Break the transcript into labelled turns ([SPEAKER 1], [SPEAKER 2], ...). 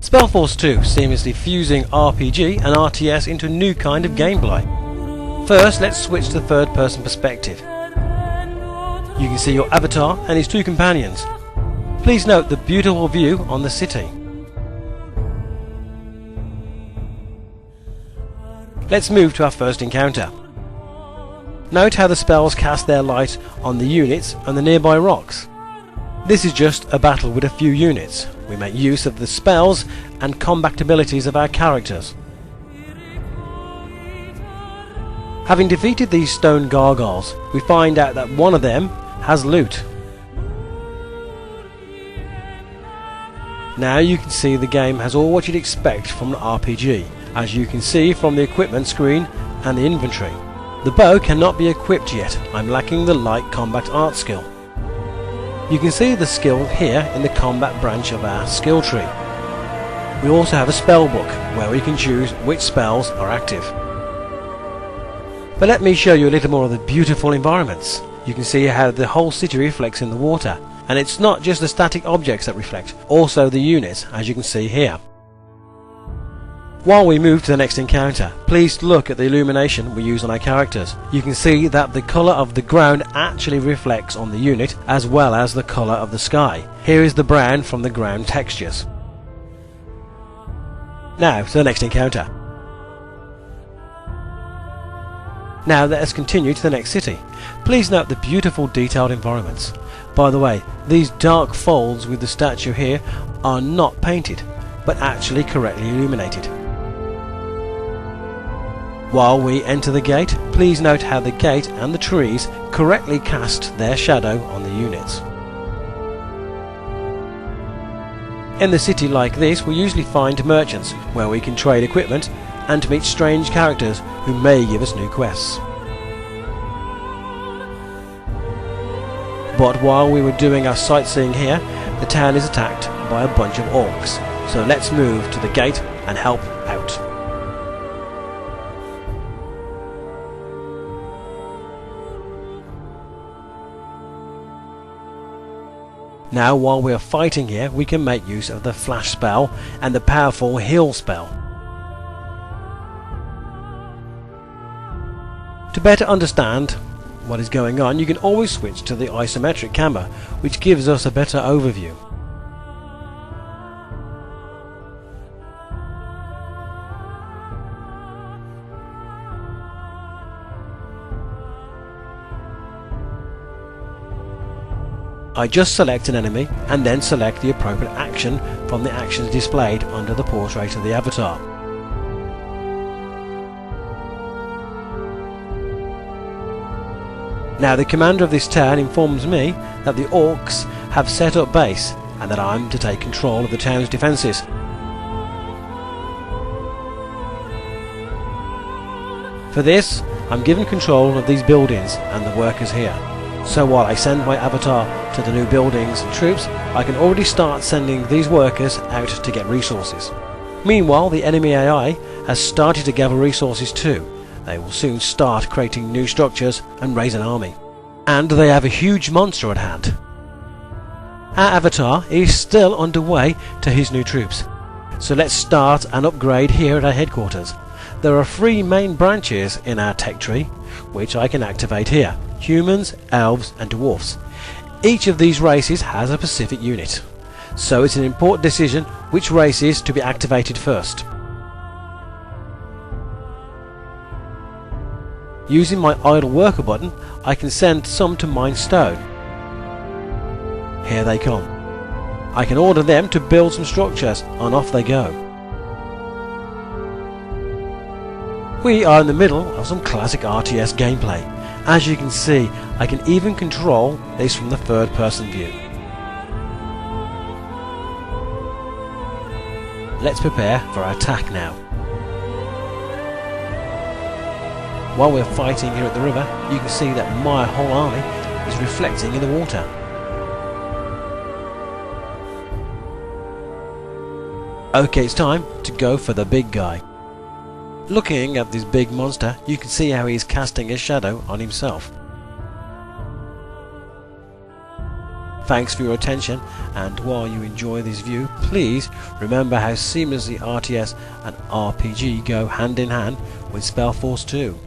[SPEAKER 1] SpellForce 2 seamlessly fusing RPG and RTS into a new kind of gameplay. First, let's switch to the third person perspective. You can see your avatar and his two companions. Please note the beautiful view on the city. Let's move to our first encounter. Note how the spells cast their light on the units and the nearby rocks. This is just a battle with a few units. We make use of the spells and combat abilities of our characters. Having defeated these stone gargoyles, we find out that one of them has loot. Now you can see the game has all what you'd expect from an RPG, as you can see from the equipment screen and the inventory. The bow cannot be equipped yet. I'm lacking the light combat art skill. You can see the skill here in the combat branch of our skill tree. We also have a spell book where we can choose which spells are active. But let me show you a little more of the beautiful environments. You can see how the whole city reflects in the water, and it's not just the static objects that reflect, also the units, as you can see here. While we move to the next encounter, please look at the illumination we use on our characters. You can see that the colour of the ground actually reflects on the unit as well as the colour of the sky. Here is the brown from the ground textures. Now to the next encounter. Now let us continue to the next city. Please note the beautiful detailed environments. By the way, these dark folds with the statue here are not painted, but actually correctly illuminated. While we enter the gate, please note how the gate and the trees correctly cast their shadow on the units. In the city like this, we usually find merchants where we can trade equipment and to meet strange characters who may give us new quests. But while we were doing our sightseeing here, the town is attacked by a bunch of orcs. So let's move to the gate and help out. Now while we are fighting here, we can make use of the flash spell and the powerful heal spell. To better understand what is going on, you can always switch to the isometric camera, which gives us a better overview. I just select an enemy and then select the appropriate action from the actions displayed under the portrait of the avatar. Now the commander of this town informs me that the orcs have set up base and that I'm to take control of the town's defences. For this, I'm given control of these buildings and the workers here. So while I send my avatar to the new buildings and troops, I can already start sending these workers out to get resources. Meanwhile, the enemy AI has started to gather resources too. They will soon start creating new structures and raise an army. And they have a huge monster at hand. Our avatar is still underway to his new troops. So let's start an upgrade here at our headquarters. There are 3 main branches in our tech tree, which I can activate here: humans, elves and dwarfs. Each of these races has a specific unit, so it's an important decision which race is to be activated first. Using my idle worker button, I can send some to mine stone. Here they come. I can order them to build some structures and off they go. We are in the middle of some classic RTS gameplay. As you can see, I can even control this from the third person view. Let's prepare for our attack now. While we're fighting here at the river, you can see that my whole army is reflecting in the water. Okay, it's time to go for the big guy. Looking at this big monster, you can see how he's casting a shadow on himself. Thanks for your attention, and while you enjoy this view, please remember how seamlessly RTS and RPG go hand in hand with SpellForce 2.